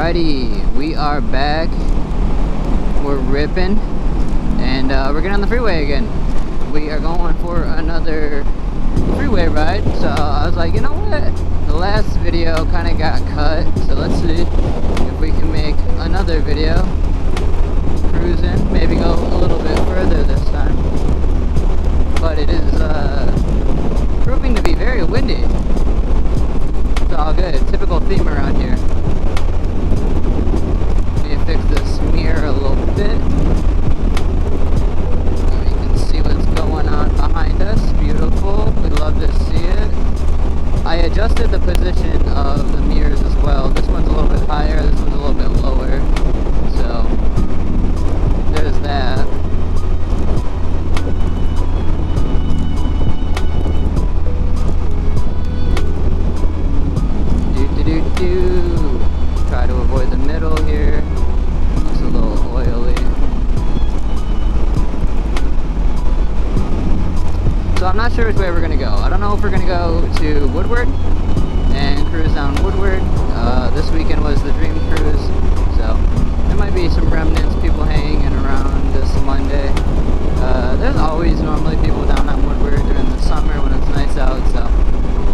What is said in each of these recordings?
Alrighty, we are back. We're ripping, and we're getting on the freeway again. We are going for another freeway ride. So I was like, you know what? The last video kind of got cut, so let's see if we can make another video. Cruising, maybe go a little bit further this time. But it is proving to be very windy. It's all good. Typical theme around here. Fix this mirror a little bit so we can see what's going on behind us. Beautiful. We love to see it. I adjusted the position of the mirrors as well. This one's a little bit higher, this one's a little bit lower. So there's that. Try to avoid the middle here. Looks a little oily. So I'm not sure which way we're gonna go. I don't know if we're gonna go to Woodward and cruise down Woodward. This weekend was the Dream Cruise, so there might be some remnants, people hanging around this Monday. There's always normally people down on Woodward during the summer when it's nice out, so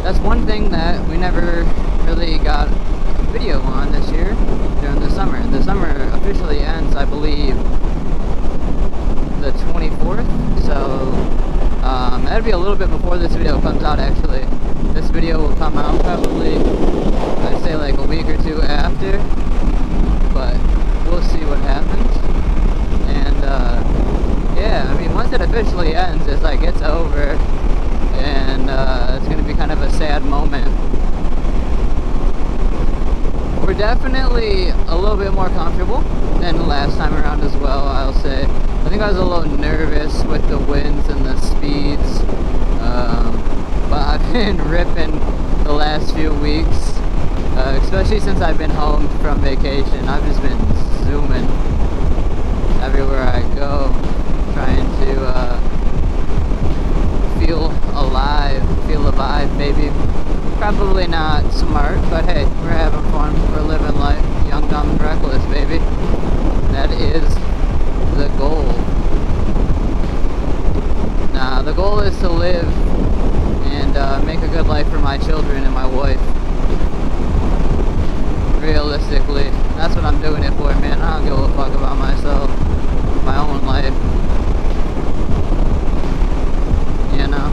that's one thing that we never really got video on this year during the summer. The summer officially ends, I believe, the 24th, so that'd be a little bit before this video comes out. Actually, this video will come out probably, I'd say, like a week or two after, but we'll see what happens. And yeah, I mean, once it officially ends, it's like it's over, and it's gonna be kind of a sad moment. We're definitely a little bit more comfortable than the last time around as well, I'll say. I think I was a little nervous with the winds and the speeds, but I've been ripping the last few weeks, especially since I've been home from vacation. I've just been zooming everywhere I go, trying to feel alive, feel a vibe maybe. Probably not smart, but hey, we're having fun, we're living life, young, dumb, and reckless, baby. That is the goal. Nah, the goal is to live and make a good life for my children and my wife. Realistically, that's what I'm doing it for, man. I don't give a fuck about myself, my own life. You know?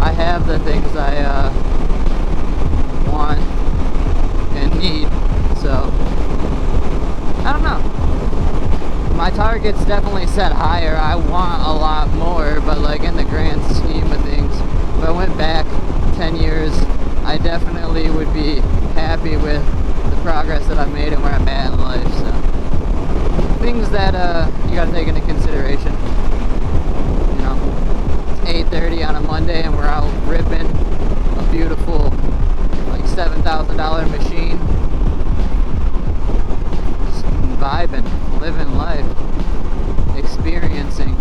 I have the things I want and need, so I don't know. My target's definitely set higher. I want a lot more, but like in the grand scheme of things, if I went back 10 years, I definitely would be happy with the progress that I've made and where I'm at in life. So things that you gotta take into consideration. 8:30 on a Monday and we're out ripping a beautiful like $7,000 machine, just vibing, living life, experiencing.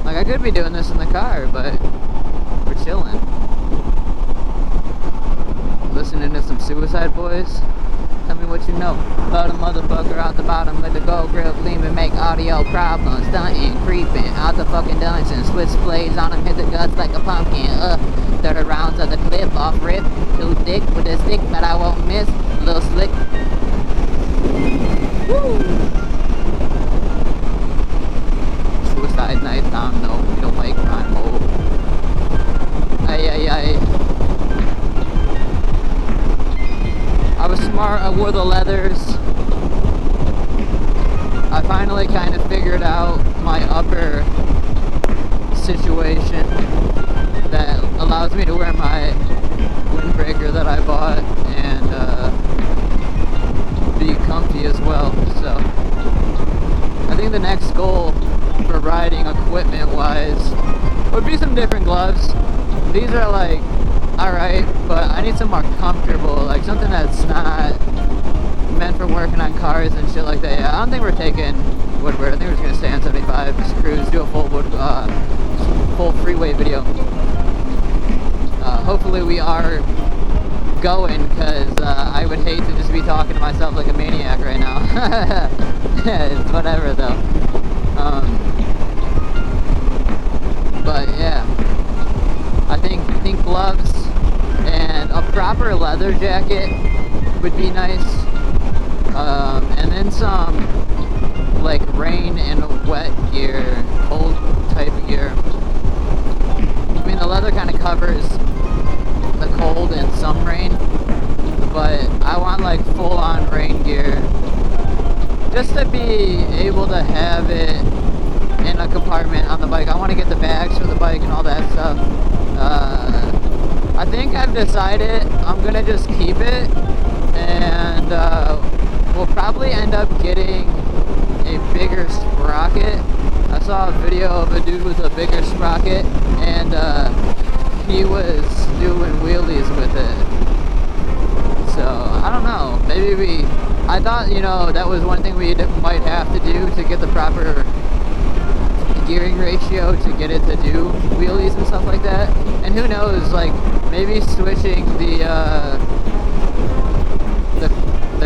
Like, I could be doing this in the car, but we're chilling, listening to some Suicide Boys. Tell me what you know about a motherfucker out the bottom with the gold grill gleaming, make audio problems, stunting, creeping out the fucking dungeon, switch blades on him, hit the guts like a pumpkin, 30 rounds of the clip, off rip, too thick with a stick that I won't miss, a little slick. Woo! Suicide night time, no, we don't like crime, oh. Ay, ay, ay. I was smart, I wore the leathers. I finally kind of figured out my upper situation that allows me to wear my windbreaker that I bought and be comfy as well. So I think the next goal for riding equipment wise would be some different gloves. These are like alright, but I need some more comfortable, like something that's not meant for working on cars and shit like that. Yeah, I don't think we're taking Woodward. I think we're just gonna stay on 75, just cruise, do a full freeway video. Hopefully we are going, because I would hate to just be talking to myself like a maniac right now. It's whatever though. But yeah, I think gloves and a proper leather jacket would be nice, and then some like rain and wet gear, cold type of gear. I mean, the leather kind of covers the cold and some rain, but I want like full-on rain gear, just to be able to have it in a compartment on the bike. I want to get the bags for the bike and all that stuff. I think I've decided I'm gonna just keep it, and we'll probably end up getting a bigger sprocket. I saw a video of a dude with a bigger sprocket, and he was doing wheelies with it. So I don't know, maybe I thought, you know, that was one thing we might have to do to get the proper gearing ratio to get it to do wheelies and stuff like that. And who knows, like maybe switching the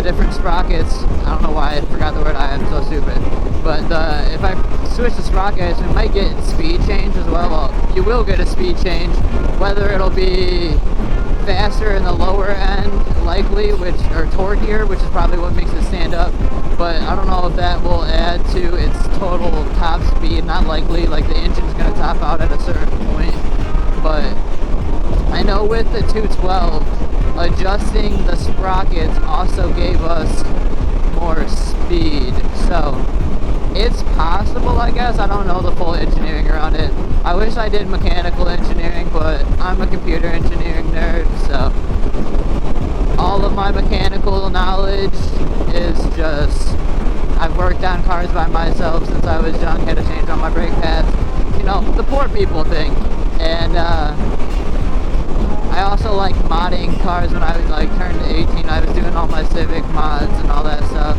different sprockets. I don't know why I forgot the word. I am so stupid. But if I switch the sprockets, we might get speed change as well. Well, you will get a speed change, whether it'll be faster in the lower end, likely, or torquier, which is probably what makes it stand up. But I don't know if that will add to its total top speed. Not likely. Like the engine's going to top out at a certain point. But I know with the 212, adjusting the sprockets also gave us more speed. So it's possible, I guess. I don't know the full engineering around it. I wish I did mechanical engineering, but I'm a computer engineering nerd, so all of my mechanical knowledge is just, I've worked on cars by myself since I was young, had to change on my brake pads, you know, the poor people thing. And I also like modding cars. When I was like turned 18, I was doing all my Civic mods and all that stuff.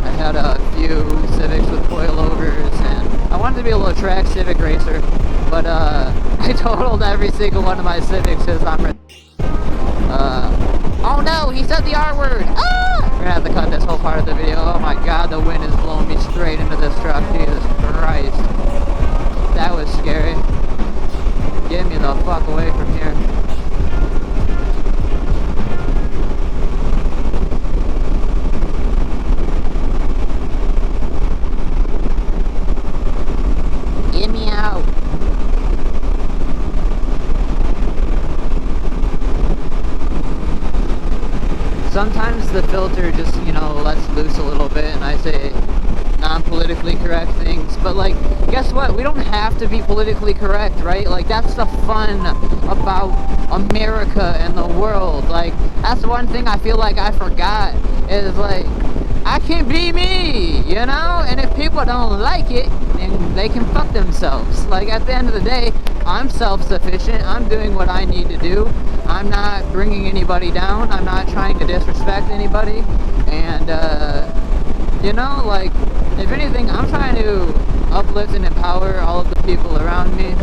I had a few Civics with coilovers, and I wanted to be a little track Civic racer, but I totaled every single one of my Civics because I'm oh no, he said the R word! Ah! We're gonna have to cut this whole part of the video. Oh my god, the wind is blowing me straight into this truck. Jesus Christ. That was scary. Get me the fuck away from here. Get me out. Sometimes the filter just, you know, lets loose a little bit, and I say non-politically correct things, but like, guess what? We don't have to be politically correct, right? Like, that's the fun about America and the world. Like, that's one thing I feel like I forgot, is like, I can be me, you know? And if people don't like it, then they can fuck themselves. Like, at the end of the day, I'm self-sufficient. I'm doing what I need to do. I'm not bringing anybody down. I'm not trying to disrespect anybody. And, you know, like, if anything, I'm trying to uplift and empower all of the people around me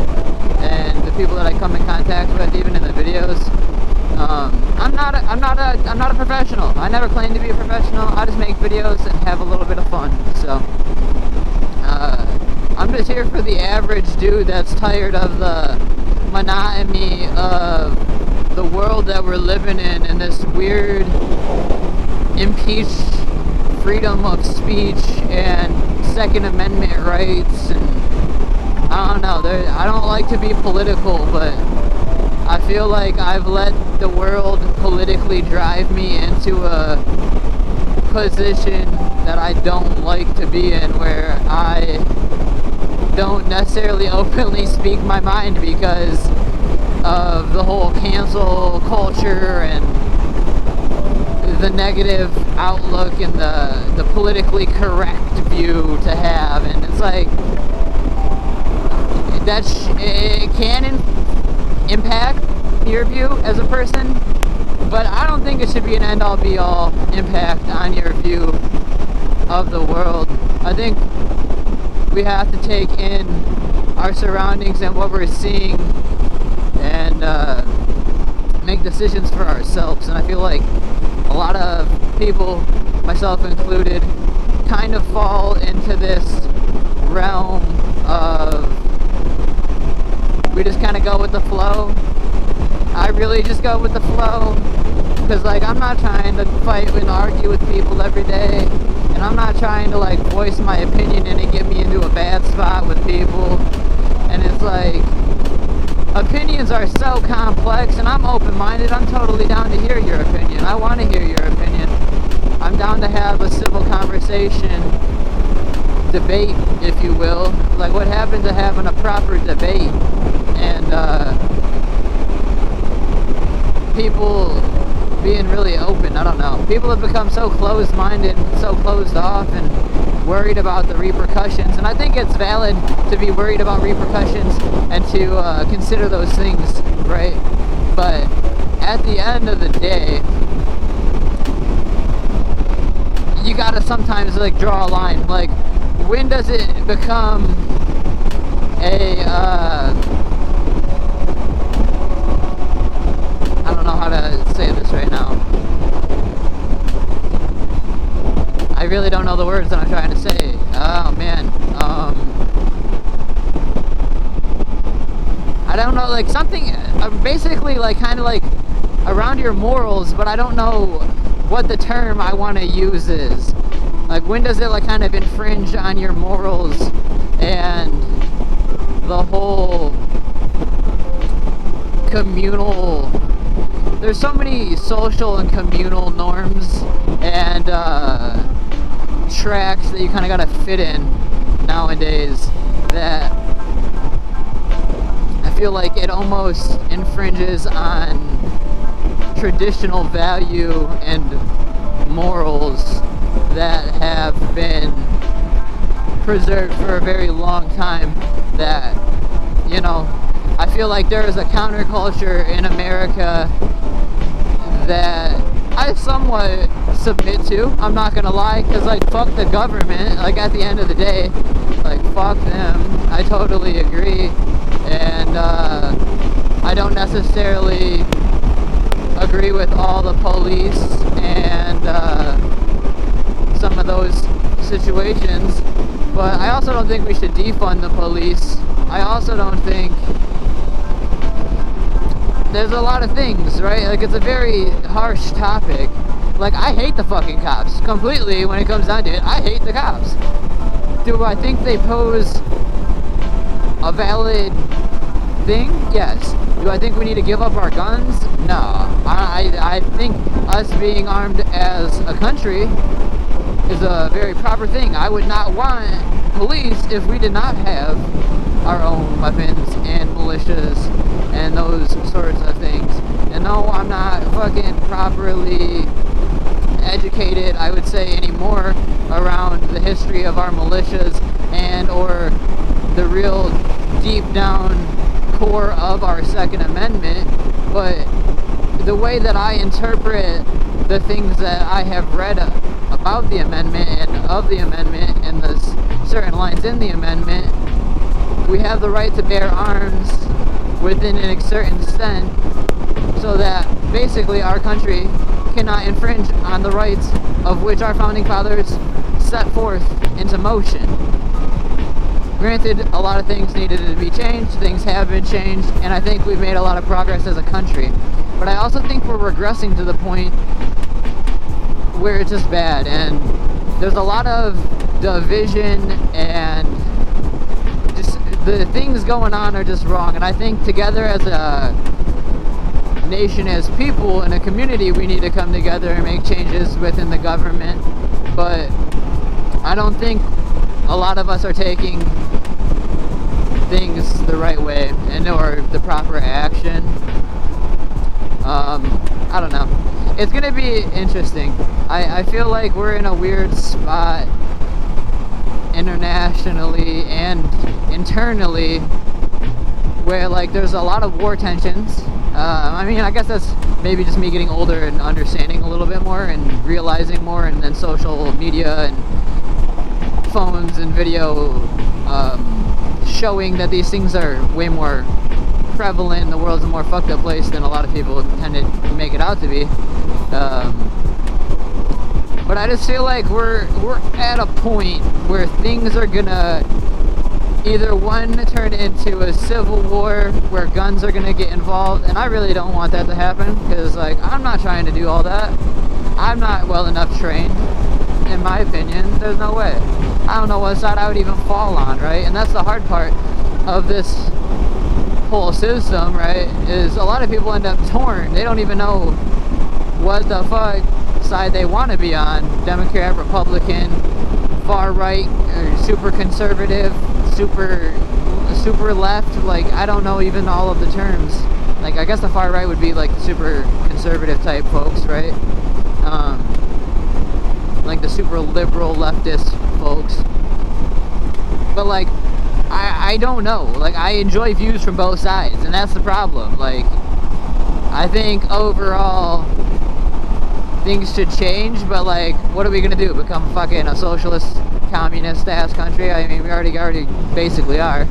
and the people that I come in contact with, even in the videos. I'm not a professional. I never claimed to be a professional. I just make videos and have a little bit of fun. So, I'm just here for the average dude that's tired of the monotony of the world that we're living in this weird impeached freedom of speech and Second Amendment rights, and I don't know, I don't like to be political, but I feel like I've let the world politically drive me into a position that I don't like to be in, where I don't necessarily openly speak my mind because of the whole cancel culture and the negative outlook and the politically correct view to have. And it's like, it can impact your view as a person, but I don't think it should be an end-all be-all impact on your view of the world. I think we have to take in our surroundings and what we're seeing and make make decisions for ourselves. And I feel like a lot of people, myself included, kind of fall into this realm of we just kind of go with the flow. I really just go with the flow, because like I'm not trying to fight and argue with people every day, and I'm not trying to like voice my opinion and it get me into a bad spot with people. And it's like, opinions are so complex, and I'm open-minded. I'm totally down to hear your opinion. I want to hear your opinion. I'm down to have a civil conversation, debate, if you will. Like, what happened to having a proper debate? And people being really open. I don't know. People have become so closed-minded, so closed off, and worried about the repercussions. And I think it's valid to be worried about repercussions and to consider those things, right? But at the end of the day, you gotta sometimes like draw a line. Like, when does it become a I don't know how to say this right now. I really don't know the words that I'm trying to say. Oh man. I don't know, like something basically like kind of like around your morals, but I don't know what the term I want to use is. Like, when does it like kind of infringe on your morals and the whole communal, there's so many social and communal norms and tracks that you kind of got to fit in nowadays that I feel like it almost infringes on traditional value and morals that have been preserved for a very long time. That, you know, I feel like there is a counterculture in America that I somewhat submit to. I'm not gonna lie, because like fuck the government. Like, at the end of the day, like fuck them. I totally agree, and I don't necessarily agree with all the police and some of those situations, but I also don't think we should defund the police. I also don't think, there's a lot of things, right? Like, it's a very harsh topic. Like, I hate the fucking cops completely. When it comes down to it, I hate the cops. Do I think they pose a valid thing? Yes. Do I think we need to give up our guns? No. I think us being armed as a country is a very proper thing. I would not want police if we did not have our own weapons and militias and those sorts of things. And no, I'm not fucking properly educated, I would say, anymore around the history of our militias and or the real deep down core of our Second Amendment. But the way that I interpret the things that I have read about the amendment and of the amendment and the certain lines in the amendment, we have the right to bear arms within a certain extent, so that basically our country cannot infringe on the rights of which our founding fathers set forth into motion. Granted, a lot of things needed to be changed, things have been changed, and I think we've made a lot of progress as a country. But I also think we're regressing to the point where it's just bad, and there's a lot of division, and just the things going on are just wrong. And I think together as a nation, as people in a community, we need to come together and make changes within the government. But I don't think a lot of us are taking things the right way and or the proper action. I don't know. It's gonna be interesting. I feel like we're in a weird spot internationally and internally where like there's a lot of war tensions. I mean, I guess that's maybe just me getting older and understanding a little bit more and realizing more, and then social media and phones and video showing that these things are way more prevalent and the world's a more fucked up place than a lot of people tend to make it out to be. But I just feel like we're at a point where things are gonna either one, turn into a civil war where guns are gonna get involved, and I really don't want that to happen, because like I'm not trying to do all that. I'm not well enough trained, in my opinion. There's no way. I don't know what side I would even fall on, right? And that's the hard part of this whole system, right? Is a lot of people end up torn. They don't even know what the fuck side they want to be on. Democrat, Republican, far right, or super conservative, super left. Like, I don't know even all of the terms. Like, I guess the far right would be like the super conservative type folks, right? Like the super liberal leftist folks. But like, I don't know. Like, I enjoy views from both sides, and that's the problem. Like, I think overall things should change, but like, what are we gonna do? Become fucking a socialist, communist ass country? I mean, we already basically are,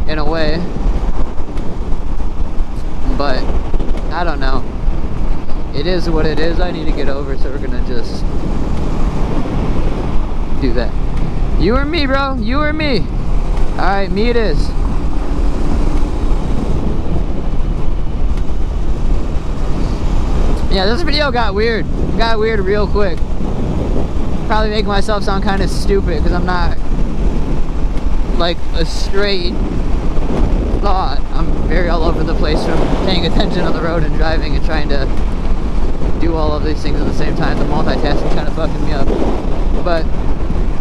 in a way. But I don't know. It is what it is. I need to get over, so we're gonna just do that. You or me, bro? You or me? Alright, me it is. Yeah, this video got weird. It got weird real quick. Probably making myself sound kind of stupid because I'm not like a straight thought. I'm very all over the place from paying attention on the road and driving and trying to do all of these things at the same time. The multitasking kind of fucking me up. But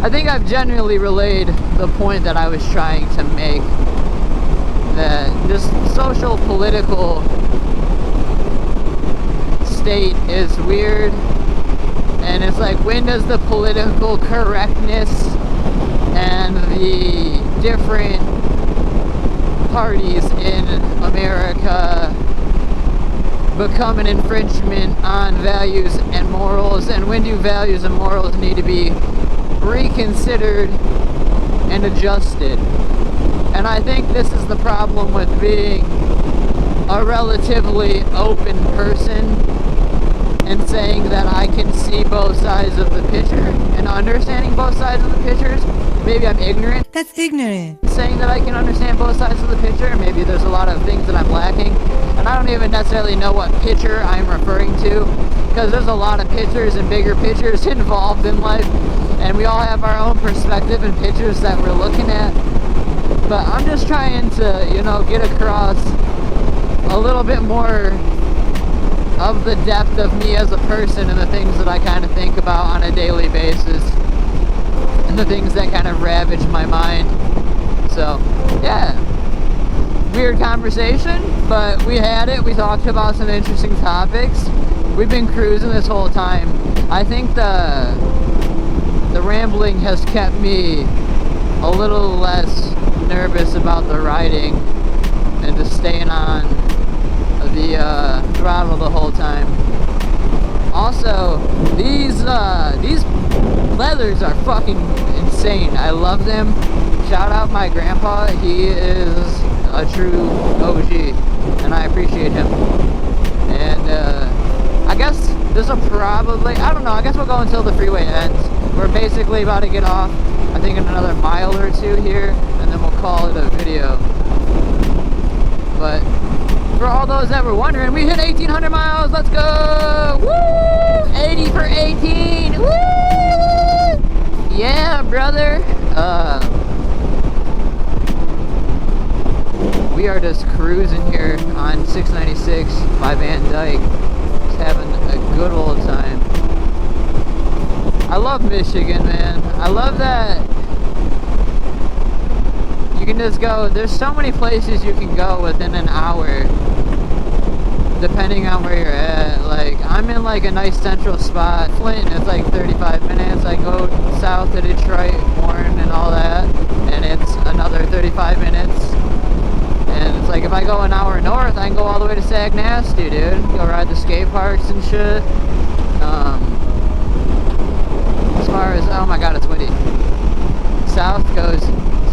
I think I've genuinely relayed the point that I was trying to make, that this social political state is weird, and it's like, when does the political correctness and the different parties in America become an infringement on values and morals, and when do values and morals need to be reconsidered and adjusted? And I think this is the problem with being a relatively open person and saying that I can see both sides of the picture and understanding both sides of the pictures. Maybe I'm ignorant. That's ignorant. Saying that I can understand both sides of the picture. Maybe there's a lot of things that I'm lacking, and I don't even necessarily know what picture I'm referring to, because there's a lot of pictures and bigger pictures involved in life, and we all have our own perspective and pictures that we're looking at. But I'm just trying to, you know, get across a little bit more of the depth of me as a person and the things that I kind of think about on a daily basis and the things that kind of ravage my mind. So, yeah, weird conversation, but we had it. We talked about some interesting topics. We've been cruising this whole time. I think the rambling has kept me a little less nervous about the riding and just staying on the throttle the whole time. Also, these leathers are fucking insane. I love them. Shout out my grandpa. He is a true OG, and I appreciate him. And I guess this will probably, I don't know, I guess we'll go until the freeway ends. We're basically about to get off, I think, in another mile or two here, and then we'll call it a video. But for all those that were wondering, we hit 1,800 miles. Let's go! Woo! 80 for 18. Woo! Yeah, brother. We are just cruising here on 696 by Van Dyke, just having a good old time. I love Michigan, man. I love that you can just go, there's so many places you can go within an hour, depending on where you're at. Like, I'm in like a nice central spot. Flint, it's like 35 minutes. I go south to Detroit, Warren, and all that, and it's another 35 minutes. And it's like, if I go an hour north, I can go all the way to Sagnasty, dude. Go ride the skate parks and shit. As far as, oh my god, it's windy. South goes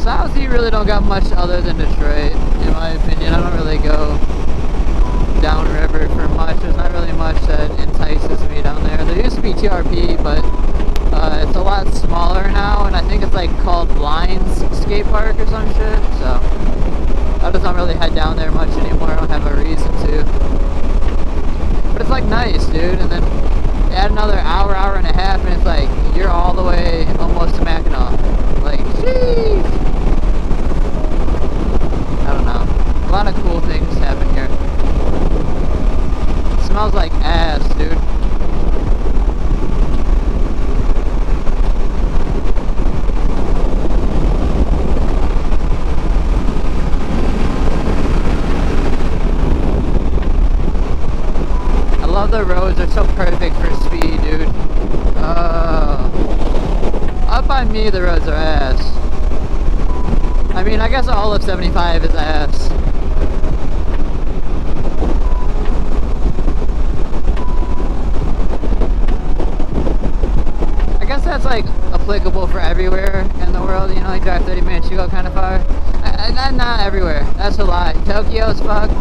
South, you really don't got much other than Detroit, in my opinion. I don't really go downriver for much. There's not really much that entices me down there. There used to be TRP, but it's a lot smaller now, and I think it's like called Lines Skate Park or some shit, so I just don't really head down there much anymore. I don't have a reason to. But it's like nice, dude, and then add another hour, hour and a half, and it's like you're all the way almost to Mackinac. Like, sheesh! I don't know. A lot of cool things happen here. It smells like ass, dude. I love the roads, they're so perfect for speed, dude. Up by me, the roads are ass. I mean, I guess all of 75 is ass. I guess that's like applicable for everywhere in the world, you know, you drive 30 minutes, you go kind of far. Not everywhere, that's a lie. Tokyo's fucked,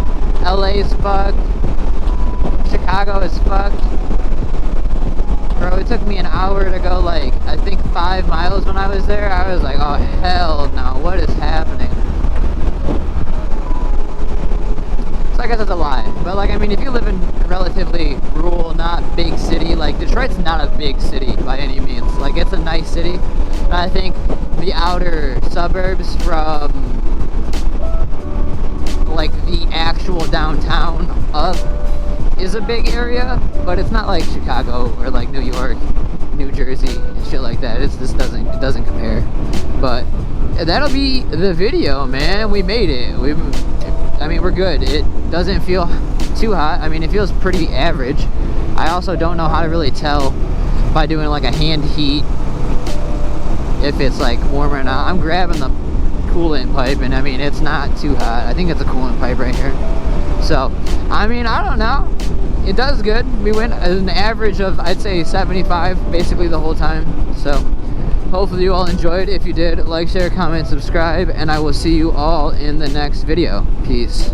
LA's fucked, Chicago is fucked. Bro, it took me an hour to go like, I think 5 miles when I was there. I was like, oh hell no, what is happening? So I guess that's a lie. But like, I mean, if you live in a relatively rural, not big city, like Detroit's not a big city by any means. Like, it's a nice city. And I think the outer suburbs from like the actual downtown up is a big area, but it's not like Chicago or like New York, New Jersey, and shit like that. It doesn't compare. But that'll be the video, man. We made it. I mean, we're good. It doesn't feel too hot. I mean, it feels pretty average. I also don't know how to really tell by doing like a hand heat if it's like warm or not. I'm grabbing the coolant pipe, and I mean, it's not too hot. I think it's a coolant pipe right here. So, I mean, I don't know. It does good. We went an average of, I'd say, 75 basically the whole time. So, hopefully you all enjoyed. If you did, like, share, comment, subscribe, and I will see you all in the next video. Peace.